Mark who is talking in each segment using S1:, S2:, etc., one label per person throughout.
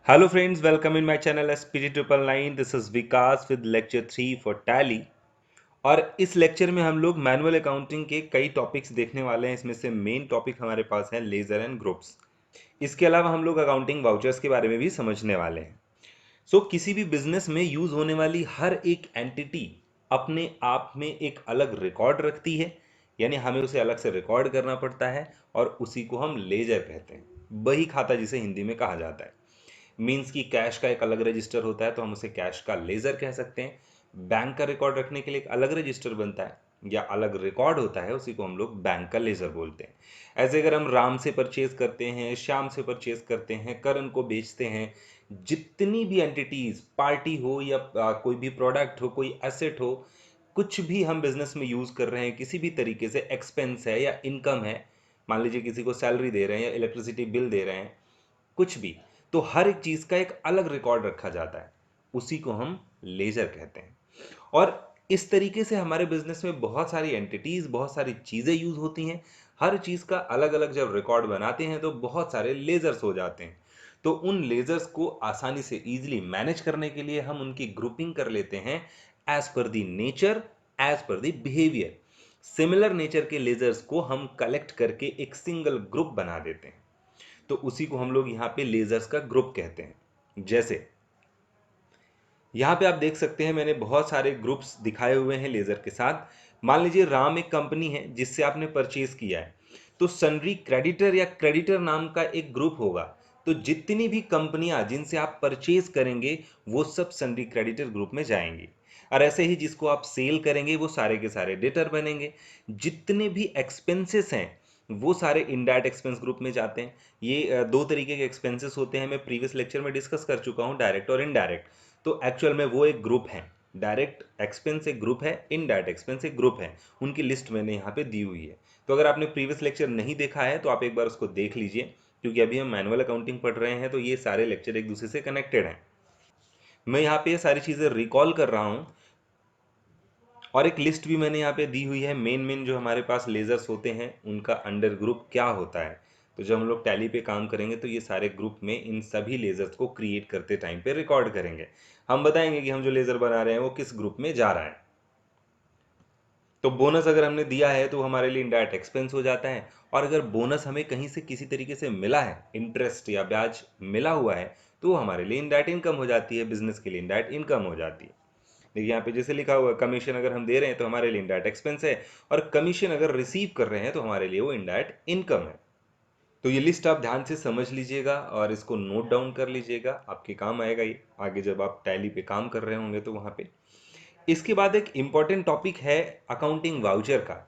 S1: Hello friends, welcome in my channel SPG 999. This is Vikas with lecture 3 for Tally. और इस lecture में हम लोग मैनुअल अकाउंटिंग के कई टॉपिक्स देखने वाले हैं। इसमें से मेन टॉपिक हमारे पास है लेजर एंड ग्रुप्स। इसके अलावा हम लोग अकाउंटिंग वाउचर्स के बारे में भी समझने वाले हैं। किसी भी बिजनेस में यूज होने वाली हर एक एंटिटी अपने आप में एक अलग रिकॉर्ड रखती है, यानी हमें उसे अलग से रिकॉर्ड करना पड़ता है और उसी को हम लेजर कहते हैं। बही खाता जिसे हिंदी में कहा जाता है। मीन्स की कैश का एक अलग रजिस्टर होता है तो हम उसे कैश का लेजर कह सकते हैं। बैंक का रिकॉर्ड रखने के लिए एक अलग रजिस्टर बनता है या अलग रिकॉर्ड होता है, उसी को हम लोग बैंक का लेजर बोलते हैं। ऐसे अगर हम राम से परचेज करते हैं, श्याम से परचेज करते हैं, करण को बेचते हैं, जितनी भी एंटिटीज, पार्टी हो या कोई भी प्रोडक्ट हो, कोई एसेट हो, कुछ भी हम बिजनेस में यूज कर रहे हैं, किसी भी तरीके से एक्सपेंस है या इनकम है, मान लीजिए किसी को सैलरी दे रहे हैं या इलेक्ट्रिसिटी बिल दे रहे हैं, कुछ भी, तो हर एक चीज का एक अलग रिकॉर्ड रखा जाता है, उसी को हम लेजर कहते हैं। और इस तरीके से हमारे बिजनेस में बहुत सारी एंटिटीज, बहुत सारी चीजें यूज होती हैं। हर चीज का अलग अलग जब रिकॉर्ड बनाते हैं तो बहुत सारे लेजर्स हो जाते हैं। तो उन लेजर्स को आसानी से इजीली मैनेज करने के लिए हम उनकी ग्रुपिंग कर लेते हैं as per the nature, as per the behaviour. Similar nature के लेजर्स को हम कलेक्ट करके एक सिंगल ग्रुप बना देते हैं, तो उसी को हम लोग यहाँ पे लेजर्स का ग्रुप कहते हैं। जैसे यहाँ पे आप देख सकते हैं, मैंने बहुत सारे ग्रुप्स दिखाए हुए हैं लेजर के साथ। मान लीजिए राम एक कंपनी है जिससे आपने परचेज किया है, तो सन्ड्री क्रेडिटर या क्रेडिटर नाम का एक ग्रुप होगा। तो जितनी भी कंपनियां जिनसे आप परचेज करेंगे वो सब सन्ड्री क्रेडिटर ग्रुप में जाएंगी। और ऐसे ही जिसको आप सेल करेंगे वो सारे के सारे डेटर बनेंगे। जितने भी एक्सपेंसेस हैं वो सारे इनडायरेक्ट एक्सपेंस ग्रुप में जाते हैं। ये दो तरीके के एक्सपेंसेस होते हैं, मैं प्रीवियस लेक्चर में डिस्कस कर चुका हूँ, डायरेक्ट और इनडायरेक्ट। तो एक्चुअल में वो एक ग्रुप है। डायरेक्ट एक्सपेंस एक ग्रुप है, इनडायरेक्ट एक्सपेंस एक ग्रुप है। उनकी लिस्ट मैंने यहाँ पे दी हुई है। तो अगर आपने प्रीवियस लेक्चर नहीं देखा है तो आप एक बार उसको देख लीजिए, क्योंकि अभी हम मैनुअल अकाउंटिंग पढ़ रहे हैं तो ये सारे लेक्चर एक दूसरे से कनेक्टेड हैं। मैं यहाँ पे ये सारी चीज़ें रिकॉल कर रहा हूँ और एक लिस्ट भी मैंने यहाँ पे दी हुई है। मेन मेन जो हमारे पास लेजर्स होते हैं उनका अंडर ग्रुप क्या होता है। तो जब हम लोग टैली पे काम करेंगे तो ये सारे ग्रुप में इन सभी लेजर्स को क्रिएट करते टाइम पे रिकॉर्ड करेंगे। हम बताएंगे कि हम जो लेजर बना रहे हैं वो किस ग्रुप में जा रहा है। तो बोनस अगर हमने दिया है तो हमारे लिए इनडायरेक्ट एक्सपेंस हो जाता है। और अगर बोनस हमें कहीं से किसी तरीके से मिला है, इंटरेस्ट या ब्याज मिला हुआ है, तो वो हमारे लिए इनडायरेक्ट इनकम हो जाती है, बिजनेस के लिए इनडायरेक्ट इनकम हो जाती है। देखिए यहाँ पे जैसे लिखा हुआ है, कमीशन अगर हम दे रहे हैं तो हमारे लिए इनडायरेक्ट एक्सपेंस है, और कमीशन अगर रिसीव कर रहे हैं तो हमारे लिए वो इनडायरेक्ट इनकम है। तो ये लिस्ट आप ध्यान से समझ लीजिएगा और इसको नोट डाउन कर लीजिएगा, आपके काम आएगा ये आगे जब आप टैली पे काम कर रहे होंगे तो वहाँ पे। इसके बाद एक इम्पॉर्टेंट टॉपिक है अकाउंटिंग वाउचर का।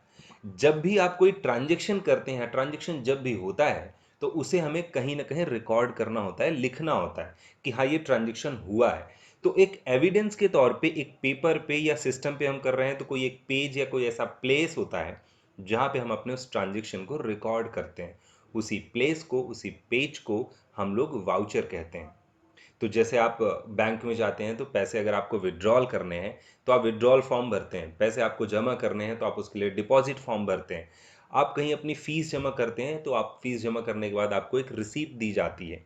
S1: जब भी आप कोई ट्रांजेक्शन करते हैं, ट्रांजेक्शन जब भी होता है, तो उसे हमें कहीं ना कहीं रिकॉर्ड करना होता है, लिखना होता है कि हाँ ये ट्रांजेक्शन हुआ है। तो एक एविडेंस के तौर पे एक पेपर पे या सिस्टम पे हम कर रहे हैं तो कोई एक पेज या कोई ऐसा प्लेस होता है जहाँ पे हम अपने उस ट्रांजेक्शन को रिकॉर्ड करते हैं। उसी प्लेस को, उसी पेज को हम लोग वाउचर कहते हैं। तो जैसे आप बैंक में जाते हैं तो पैसे अगर आपको विड्रॉल करने हैं तो आप विड्रॉल फॉर्म भरते हैं, पैसे आपको जमा करने हैं तो आप उसके लिए डिपॉजिट फॉर्म भरते हैं, आप कहीं अपनी फीस जमा करते हैं तो आप फीस जमा करने के बाद आपको एक रिसीप्ट दी जाती है।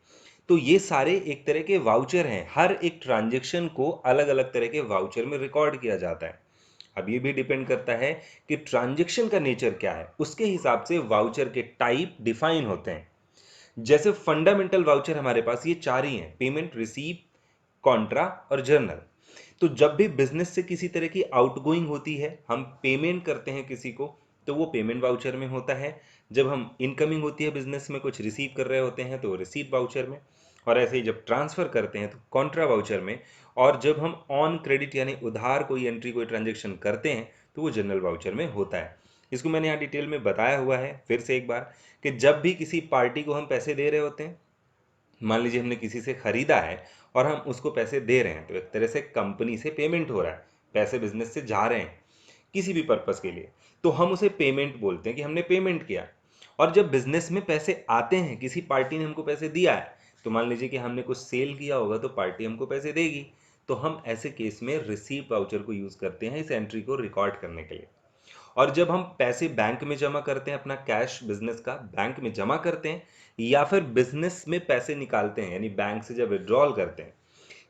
S1: तो ये सारे एक तरह के वाउचर हैं। हर एक ट्रांजेक्शन को अलग अलग तरह के वाउचर में रिकॉर्ड किया जाता है। अब ये भी डिपेंड करता है कि ट्रांजेक्शन का नेचर क्या है, उसके हिसाब से वाउचर के टाइप डिफाइन होते हैं। जैसे फंडामेंटल वाउचर हमारे पास ये चार ही हैं, पेमेंट, रिसीव, कॉन्ट्रा और जर्नल। तो जब भी बिजनेस से किसी तरह की आउटगोइंग होती है, हम पेमेंट करते हैं किसी को, तो वो पेमेंट वाउचर में होता है। जब हम इनकमिंग होती है बिजनेस में, कुछ रिसीव कर रहे होते हैं तो रिसीव वाउचर में। और ऐसे ही जब ट्रांसफर करते हैं तो कॉन्ट्रा वाउचर में। और जब हम ऑन क्रेडिट यानी उधार कोई एंट्री, कोई ट्रांजेक्शन करते हैं तो वो जनरल वाउचर में होता है। इसको मैंने यहाँ डिटेल में बताया हुआ है फिर से एक बार, कि जब भी किसी पार्टी को हम पैसे दे रहे होते हैं, मान लीजिए हमने किसी से खरीदा है और हम उसको पैसे दे रहे हैं, तो एक तरह से कंपनी से पेमेंट हो रहा है, पैसे बिजनेस से जा रहे हैं किसी भी पर्पस के लिए, तो हम उसे पेमेंट बोलते हैं कि हमने पेमेंट किया। और जब बिजनेस में पैसे आते हैं, किसी पार्टी ने हमको पैसे दिया है, तो मान लीजिए कि हमने कुछ सेल किया होगा तो पार्टी हमको पैसे देगी, तो हम ऐसे केस में रिसीव वाउचर को यूज करते हैं इस एंट्री को रिकॉर्ड करने के लिए। और जब हम पैसे बैंक में जमा करते हैं, अपना कैश बिजनेस का बैंक में जमा करते हैं, या फिर बिजनेस में पैसे निकालते हैं यानी बैंक से जब विड्रॉल करते हैं,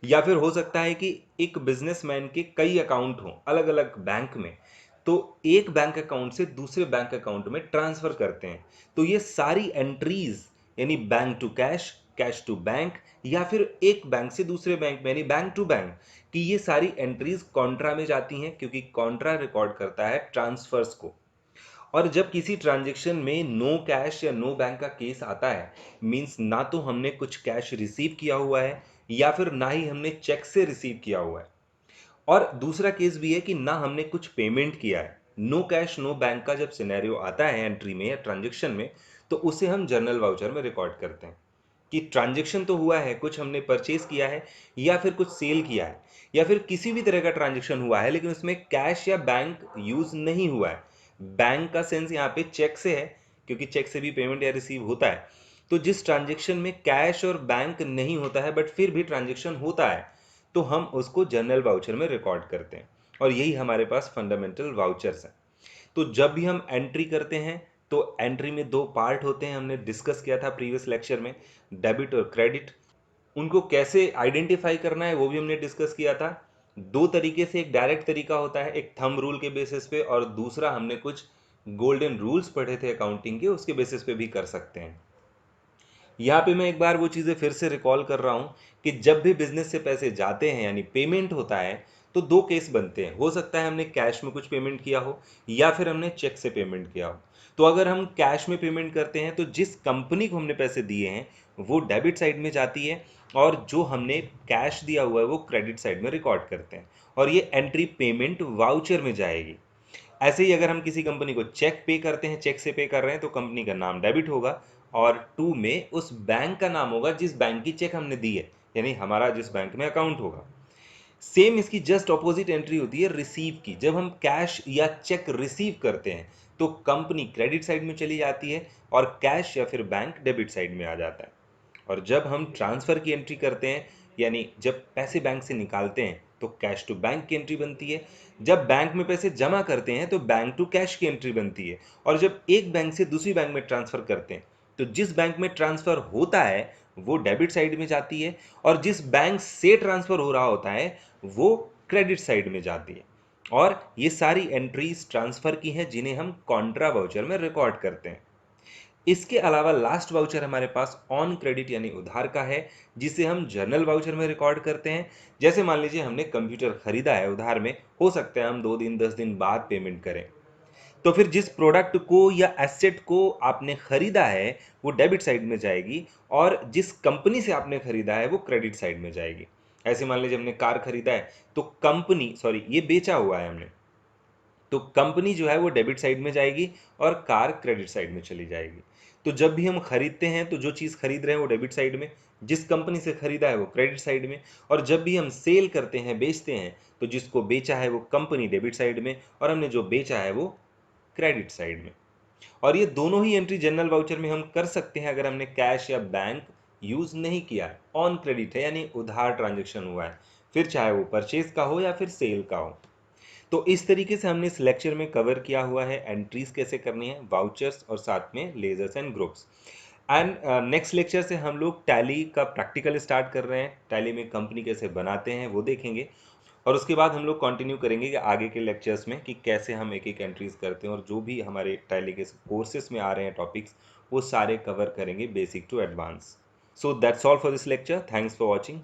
S1: या फिर हो सकता है कि एक बिजनेसमैन के कई अकाउंट हों अलग अलग बैंक में, तो एक बैंक अकाउंट से दूसरे बैंक अकाउंट में ट्रांसफर करते हैं, तो ये सारी एंट्रीज यानी bank to cash, cash to bank, या फिर एक बैंक से दूसरे बैंक में यानी बैंक टू बैंक, कि ये सारी एंट्रीज कॉन्ट्रा में जाती हैं, क्योंकि कॉन्ट्रा रिकॉर्ड करता है ट्रांसफर्स को। और जब किसी ट्रांजैक्शन में नो कैश या नो बैंक का केस आता है, मींस ना तो हमने कुछ कैश रिसीव किया हुआ है या फिर ना ही हमने चेक से रिसीव किया हुआ है, और दूसरा केस भी है कि ना हमने कुछ पेमेंट किया है। नो कैश नो बैंक का जब सिनेरियो आता है एंट्री में या ट्रांजैक्शन में, तो उसे हम जर्नल वाउचर में रिकॉर्ड करते हैं कि ट्रांजैक्शन तो हुआ है, कुछ हमने परचेज किया है या फिर कुछ सेल किया है, या फिर किसी भी तरह का ट्रांजैक्शन हुआ है, लेकिन उसमें कैश या बैंक यूज नहीं हुआ है। बैंक का सेंस यहाँ पे चेक से है, क्योंकि चेक से भी पेमेंट या रिसीव होता है। तो जिस ट्रांजैक्शन में कैश और बैंक नहीं होता है बट फिर भी ट्रांजैक्शन होता है, तो हम उसको जर्नल वाउचर में रिकॉर्ड करते हैं, और यही हमारे पास फंडामेंटल वाउचर्स हैं। तो जब भी हम एंट्री करते हैं, तो एंट्री में दो पार्ट होते हैं, हमने डिस्कस किया था प्रीवियस लेक्चर में, डेबिट और क्रेडिट। उनको कैसे आइडेंटिफाई करना है वो भी हमने डिस्कस किया था। दो तरीके से, एक डायरेक्ट तरीका होता है एक थंब रूल के बेसिस पे, और दूसरा हमने कुछ गोल्डन रूल्स पढ़े थे अकाउंटिंग के, उसके बेसिस पे भी कर सकते हैं। यहाँ पे मैं एक बार वो चीज़ें फिर से रिकॉल कर रहा हूँ कि जब भी बिजनेस से पैसे जाते हैं यानी पेमेंट होता है, तो दो केस बनते हैं। हो सकता है हमने कैश में कुछ पेमेंट किया हो या फिर हमने चेक से पेमेंट किया हो। तो अगर हम कैश में पेमेंट करते हैं तो जिस कंपनी को हमने पैसे दिए हैं वो डेबिट साइड में जाती है, और जो हमने कैश दिया हुआ है वो क्रेडिट साइड में रिकॉर्ड करते हैं, और ये एंट्री पेमेंट वाउचर में जाएगी। ऐसे ही अगर हम किसी कंपनी को चेक पे करते हैं, चेक से पे कर रहे हैं, तो कंपनी का नाम डेबिट होगा, और टू में उस बैंक का नाम होगा जिस बैंक की चेक हमने दी है, यानी हमारा जिस बैंक में अकाउंट होगा। सेम इसकी जस्ट ऑपोजिट एंट्री होती है रिसीव की। जब हम कैश या चेक रिसीव करते हैं तो कंपनी क्रेडिट साइड में चली जाती है और कैश या फिर बैंक डेबिट साइड में आ जाता है। और जब हम ट्रांसफ़र की एंट्री करते हैं, यानी जब पैसे बैंक से निकालते हैं, तो कैश टू बैंक की एंट्री बनती है। जब बैंक में पैसे जमा करते हैं तो बैंक टू कैश की एंट्री बनती है। और जब एक बैंक से दूसरी बैंक में ट्रांसफ़र करते हैं, तो जिस बैंक में ट्रांसफ़र होता है वो डेबिट साइड में जाती है, और जिस बैंक से ट्रांसफ़र हो रहा होता है वो क्रेडिट साइड में जाती है। और ये सारी एंट्रीज ट्रांसफ़र की हैं जिन्हें हम कॉन्ट्रा वाउचर में रिकॉर्ड करते हैं। इसके अलावा लास्ट वाउचर हमारे पास ऑन क्रेडिट यानी उधार का है, जिसे हम जर्नल वाउचर में रिकॉर्ड करते हैं। जैसे मान लीजिए हमने कंप्यूटर खरीदा है उधार में, हो सकता है हम 2 दिन 10 दिन बाद पेमेंट करें, तो फिर जिस प्रोडक्ट को या एसेट को आपने खरीदा है वो डेबिट साइड में जाएगी, और जिस कंपनी से आपने खरीदा है वो क्रेडिट साइड में जाएगी। ऐसे मान लीजिए हमने कार खरीदा है, तो कंपनी, सॉरी, ये बेचा हुआ है हमने, तो कंपनी जो है वो डेबिट साइड में जाएगी और कार क्रेडिट साइड में चली जाएगी। तो जब भी हम खरीदते हैं तो जो चीज़ खरीद रहे हैं वो डेबिट साइड में, जिस कंपनी से खरीदा है वो क्रेडिट साइड में, और जब भी हम सेल करते हैं, बेचते हैं, तो जिसको बेचा है वो कंपनी डेबिट साइड में, और हमने जो बेचा है वो क्रेडिट साइड में। और ये दोनों ही एंट्री जनरल वाउचर में हम कर सकते हैं अगर हमने कैश या बैंक यूज नहीं किया है, ऑन क्रेडिट है यानी उधार ट्रांजेक्शन हुआ है, फिर चाहे वो परचेज का हो या फिर सेल का हो। तो इस तरीके से हमने इस लेक्चर में कवर किया हुआ है एंट्रीज कैसे करनी है, वाउचर्स और साथ में ledgers and groups. And next lecture से हम लोग टैली का प्रैक्टिकल स्टार्ट कर रहे हैं, टैली में कंपनी कैसे बनाते हैं वो देखेंगे, और उसके बाद हम लोग कंटिन्यू करेंगे कि आगे के लेक्चर्स में कि कैसे हम एक एक एंट्रीज करते हैं, और जो भी हमारे टैली के कोर्सेज में आ रहे हैं टॉपिक्स वो सारे कवर करेंगे basic to advance. So that's all for this lecture, thanks for watching.